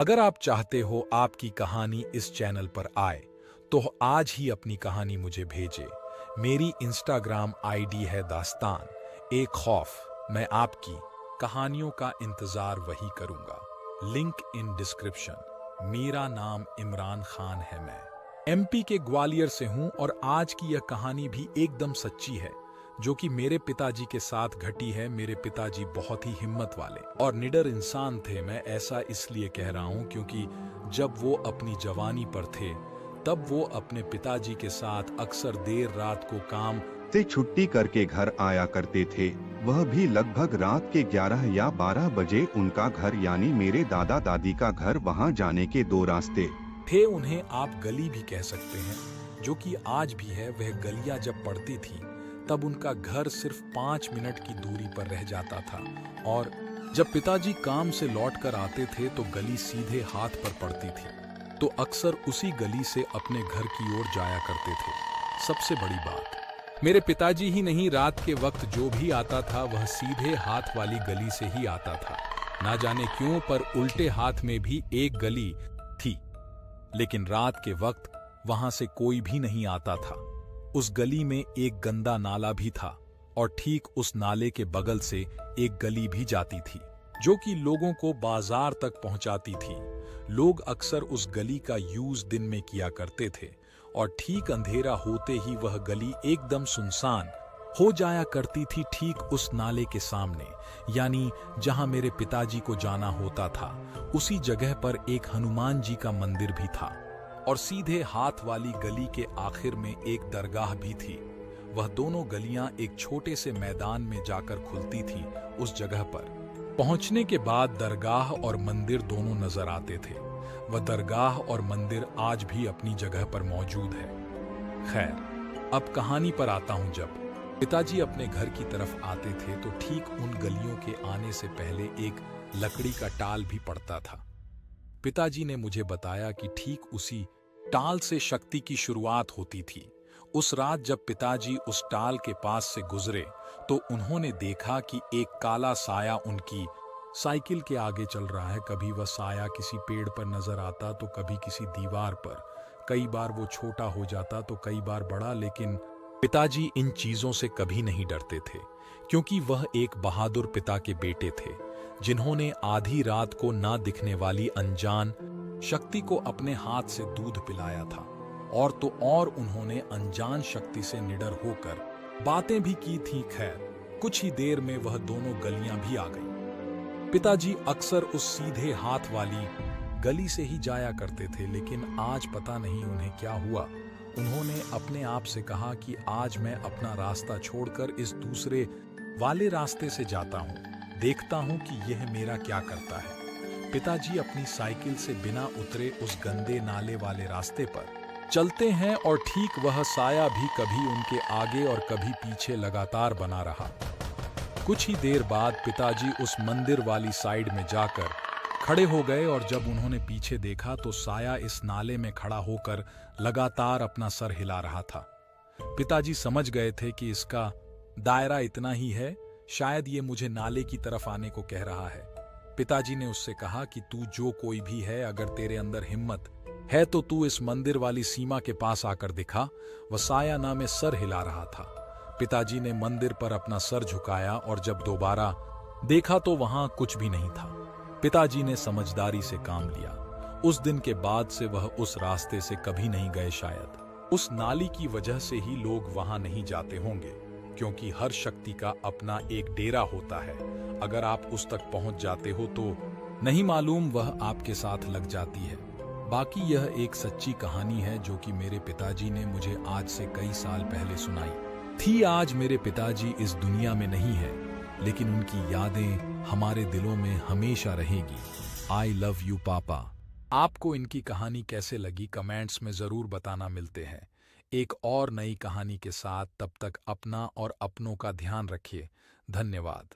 अगर आप चाहते हो आपकी कहानी इस चैनल पर आए, तो आज ही अपनी कहानी मुझे भेजें। मेरी इंस्टाग्राम आईडी है दास्तान ए खौफ। मैं आपकी कहानियों का इंतजार वही करूंगा। Link in description. मेरा नाम इमरान खान है। मैं एमपी के ग्वालियर से हूं और आज की यह कहानी भी एकदम सच्ची है, जो कि मेरे पिताजी के साथ घटी है। मेरे पिताजी बहुत ही हिम्मत वाले और निडर इंसान थे। मैं ऐसा इसलिए कह रहा हूं क्योंकि जब वो अपनी जवानी पर थे, तब वो अपने पिताजी के साथ अक्सर देर रात को काम से छुट्टी करके घर आया करते थे। वह भी लगभग रात के 11 या 12 बजे। उनका घर यानी मेरे दादा दादी का घर, वहां जाने के दो रास्ते थे। उन्हें आप गली भी कह सकते हैं, जो कि आज भी है। वह गलियां जब पड़ती थी, तब उनका घर सिर्फ 5 मिनट की दूरी पर रह जाता था। और जब पिताजी काम से लौटकर आते थे तो गली सीधे हाथ पर पड़ती थी, तो अक्सर उसी गली से अपने घर की ओर जाया करते थे। सबसे बड़ी बात, मेरे पिताजी ही नहीं, रात के वक्त जो भी आता था वह सीधे हाथ वाली गली से ही आता था। ना जाने क्यों, पर उल्टे हाथ में भी एक गली थी, लेकिन रात के वक्त वहां से कोई भी नहीं आता था। उस गली में एक गंदा नाला भी था और ठीक उस नाले के बगल से एक गली भी जाती थी, जो कि लोगों को बाजार तक पहुंचाती थी। लोग अक्सर उस गली का यूज दिन में किया करते थे और ठीक अंधेरा होते ही वह गली एकदम सुनसान हो जाया करती थी। ठीक उस नाले के सामने, यानी जहां मेरे पिताजी को जाना होता था, उसी जगह पर एक हनुमान जी का मंदिर भी था और सीधे हाथ वाली गली के आखिर में एक दरगाह भी थी। वह दोनों गलियां एक छोटे से मैदान में जाकर खुलती थी। उस जगह पर पहुंचने के बाद दरगाह और मंदिर दोनों नजर आते थे। वह दरगाह और मंदिर आज भी अपनी जगह पर मौजूद है। खैर, अब कहानी पर आता हूं। जब पिताजी अपने घर की तरफ आते थे तो ठीक उन गलियों के आने से पहले एक लकड़ी का टाल भी पड़ता था। पिताजी ने मुझे बताया कि ठीक उसी टाल से शक्ति की शुरुआत होती थी। उस रात जब पिताजी उस टाल के पास से गुजरे, तो उन्होंने देखा कि एक काला साया उनकी साइकिल के आगे चल रहा है। कभी वह साया किसी पेड़ पर नजर आता तो कभी किसी दीवार पर। कई बार वो छोटा हो जाता तो कई बार बड़ा, लेकिन पिताजी इन चीजों से कभी नहीं डरते थे, क्योंकि वह एक बहादुर पिता के बेटे थे, जिन्होंने आधी रात को ना दिखने वाली अनजान शक्ति को अपने हाथ से दूध पिलाया था। और तो और उन्होंने अनजान शक्ति से निडर होकर बातें भी की थी। खैर, कुछ ही देर में वह दोनों गलियां भी आ गईं। पिताजी अक्सर उस सीधे हाथ वाली गली से ही जाया करते थे, लेकिन आज पता नहीं उन्हें क्या हुआ। उन्होंने अपने आप से कहा कि आज मैं अपना रास्ता छोड़कर इस दूसरे वाले रास्ते से जाता हूं, देखता हूं कि यह मेरा क्या करता है। पिताजी अपनी साइकिल से बिना उतरे उस गंदे नाले वाले रास्ते पर चलते हैं और ठीक वह साया भी कभी उनके आगे और कभी पीछे लगातार बना रहा। कुछ ही देर बाद पिताजी उस मंदिर वाली साइड में जाकर खड़े हो गए और जब उन्होंने पीछे देखा तो साया इस नाले में खड़ा होकर लगातार अपना सर हिला रहा था। पिताजी समझ गए थे कि इसका दायरा इतना ही है, शायद ये मुझे नाले की तरफ आने को कह रहा है। पिताजी ने उससे कहा कि तू जो कोई भी है, अगर तेरे अंदर हिम्मत है तो तू इस मंदिर वाली सीमा के पास आकर दिखा। वह साया ना में सर हिला रहा था। पिताजी ने मंदिर पर अपना सर झुकाया और जब दोबारा देखा तो वहां कुछ भी नहीं था। पिताजी ने समझदारी से काम लिया। उस दिन के बाद से वह उस रास्ते से कभी नहीं गए। शायद उस नाली की वजह से ही लोग वहां नहीं जाते होंगे, क्योंकि हर शक्ति का अपना एक डेरा होता है। अगर आप उस तक पहुंच जाते हो तो नहीं मालूम वह आपके साथ लग जाती है। बाकी यह एक सच्ची कहानी है जो कि मेरे पिताजी ने मुझे आज से कई साल पहले सुनाई थी। आज मेरे पिताजी इस दुनिया में नहीं है, लेकिन उनकी यादें हमारे दिलों में हमेशा रहेगी। आई लव यू पापा। आपको इनकी कहानी कैसे लगी कमेंट्स में जरूर बताना। मिलते हैं एक और नई कहानी के साथ। तब तक अपना और अपनों का ध्यान रखिए। धन्यवाद।